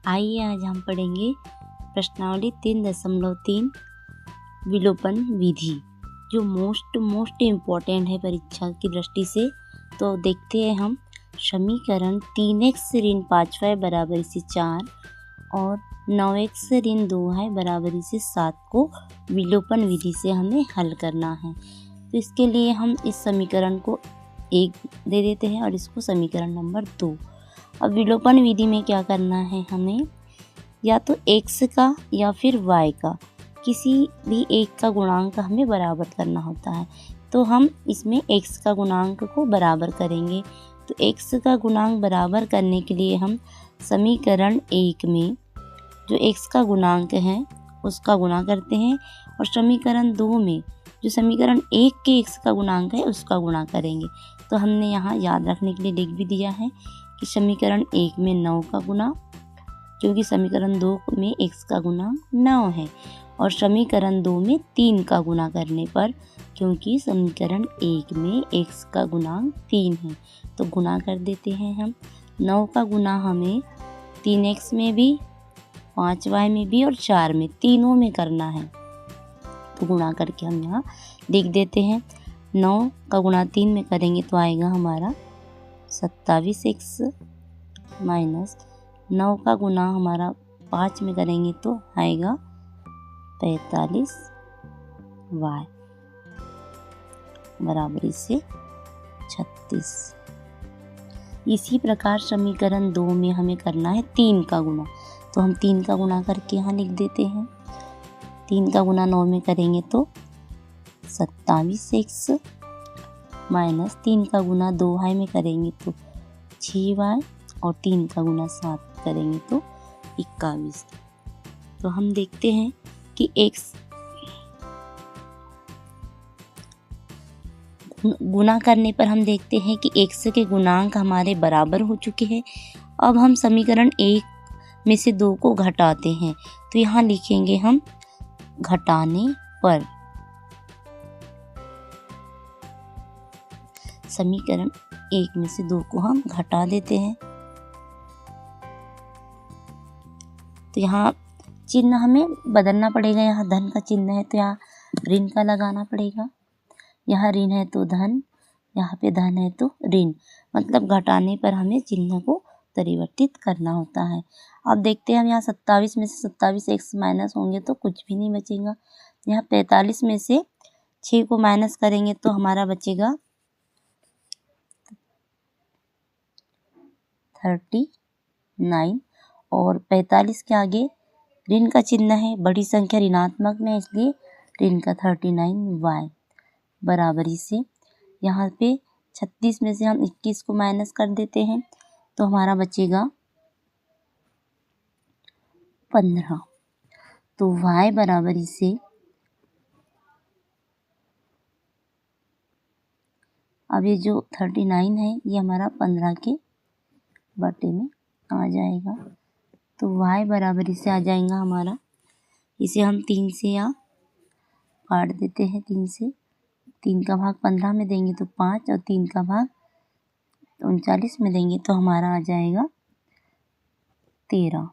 आइए आज हम पढ़ेंगे प्रश्नावली 3.3 विलोपन विधि, जो मोस्ट इम्पॉर्टेंट है परीक्षा की दृष्टि से। तो देखते हैं हम समीकरण 3x ऋण 5y बराबर इसे 4 और 9x ऋण 2y बराबर इसे 7 को विलोपन विधि से हमें हल करना है। तो इसके लिए हम इस समीकरण को 1 दे देते हैं और इसको समीकरण नंबर 2। अब विलोपन विधि में क्या करना है, हमें या तो x का या फिर y का किसी भी एक का गुणांक हमें बराबर करना होता है। तो हम इसमें x का गुणांक को बराबर करेंगे। तो x का गुणांक बराबर करने के लिए हम समीकरण 1 में जो x का गुणांक है उसका गुणा करते हैं और समीकरण 2 में जो समीकरण 1 के x का गुणांक है उसका गुणा करेंगे। तो हमने यहाँ याद रखने के लिए लिख भी दिया है कि समीकरण 1 में 9 का गुणा, क्योंकि समीकरण 2 में x का गुणांक 9 है, और समीकरण 2 में 3 का गुणा करने पर, क्योंकि समीकरण 1 में x का गुणांक 3 है, तो गुणा कर देते हैं हम। 9 का गुणा हमें 3x में भी, 5y में भी और 4 में, तीनों में करना है। तो गुणा करके हम यहाँ लिख देते हैं। 9 का गुणा 3 में करेंगे तो आएगा हमारा 27x माइनस 9 का गुणा हमारा 5 में करेंगे तो आएगा 45y बराबर इसे 36। इसी प्रकार समीकरण 2 में हमें करना है 3 का गुणा। तो हम 3 का गुणा करके यहाँ लिख देते हैं। 3 का गुणा 9 में करेंगे तो 27x माइनस 3 का गुणा 2y में करेंगे तो 6y और 3 का गुणा 7 करेंगे तो 21। तो हम देखते हैं कि x गुणा करने पर हम देखते हैं कि x के गुणांक हमारे बराबर हो चुके हैं। अब हम समीकरण 1 में से 2 को घटाते हैं। तो यहाँ लिखेंगे हम घटाने पर। समीकरण 1 में से 2 को हम घटा देते हैं। तो यहाँ चिन्ह हमें बदलना पड़ेगा। यहाँ धन का चिन्ह है तो यहाँ ऋण का लगाना पड़ेगा। यहाँ ऋण है तो धन, यहाँ पे धन है तो ऋण, मतलब घटाने पर हमें चिन्ह को परिवर्तित करना होता है। अब देखते हैं हम यहाँ 27 में से 27x माइनस होंगे तो कुछ भी नहीं बचेगा। यहाँ 45 में से 6 को माइनस करेंगे तो हमारा बचेगा 39 और 45 के आगे ऋण का चिन्ह है, बड़ी संख्या ऋणात्मक में, इसलिए ऋण का 39y बराबरी से यहाँ पे 36 में से हम 21 को माइनस कर देते हैं तो हमारा बचेगा 15। तो y बराबरी से अब ये जो 39 है ये हमारा 15 के बटे में आ जाएगा। तो y बराबरी से आ जाएगा हमारा, इसे हम 3 से यहाँ काट देते हैं। 3 से 3 का भाग 15 में देंगे तो 5 और 3 का भाग 39 में देंगे तो हमारा आ जाएगा 13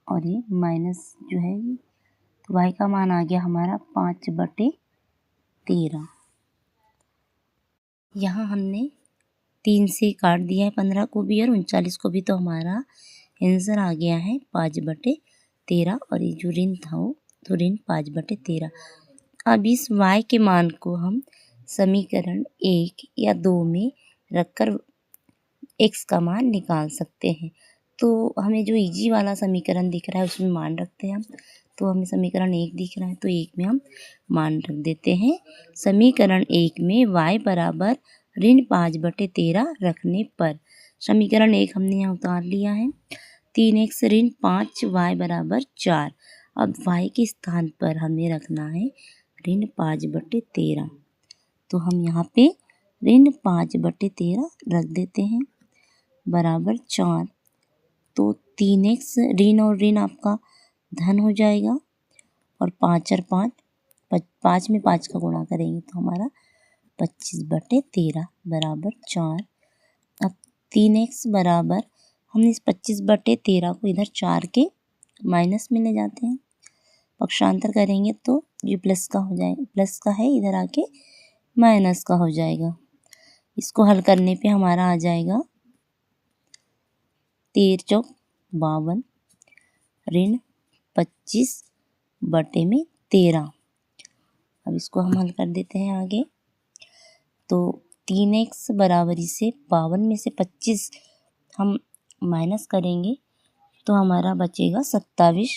और ये माइनस जो है ये, तो y का मान आ गया हमारा 5/13। यहाँ हमने 3 से काट दिया है 15 को भी और 39 को भी, तो हमारा आंसर आ गया है 5/13 और ये जो ऋण था वो तो ऋण 5/13। अब इस y के मान को हम समीकरण 1 या 2 में रखकर x का मान निकाल सकते हैं। तो हमें जो इजी वाला समीकरण दिख रहा है उसमें मान रखते हैं हम। तो हमें समीकरण 1 दिख रहा है तो 1 में हम मान रख देते हैं। समीकरण 1 में y बराबर ऋण 5/13 रखने पर, समीकरण 1 हमने यहाँ उतार लिया है। 3x ऋण 5y बराबर 4। अब y के स्थान पर हमें रखना है ऋण 5/13। तो हम यहाँ पे ऋण 5/13 रख देते हैं बराबर 4। तो 3x ऋण और ऋण आपका धन हो जाएगा और 5 और 5 में 5 का गुणा करेंगे तो हमारा 25/13 बराबर 4। अब 3x बराबर, हमने इस 25/13 को इधर 4 के माइनस में ले जाते हैं, पक्षांतर करेंगे तो ये प्लस का हो जाएगा, प्लस का है इधर आके माइनस का हो जाएगा। इसको हल करने पे हमारा आ जाएगा 13 चौक 52 ऋण 25 बटे में 13। अब इसको हम हल कर देते हैं आगे। तो 3x बराबरी से 52 में से 25 हम माइनस करेंगे तो हमारा बचेगा 27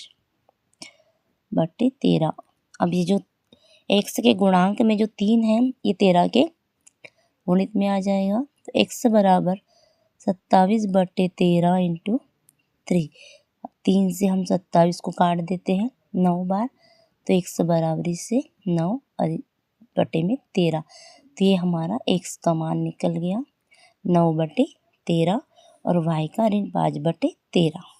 बटे 13। अब ये जो x के गुणांक में जो 3 है ये 13 के गुणित में आ जाएगा। तो x बराबर 27 बटे 13 इंटू 3। 3 से हम 27 को काट देते हैं 9 बार, तो x बराबरी से 9 बटे में 13। तो ये हमारा x का मान निकल गया 9 बटे 13 और y का ऋण 5 बटे 13।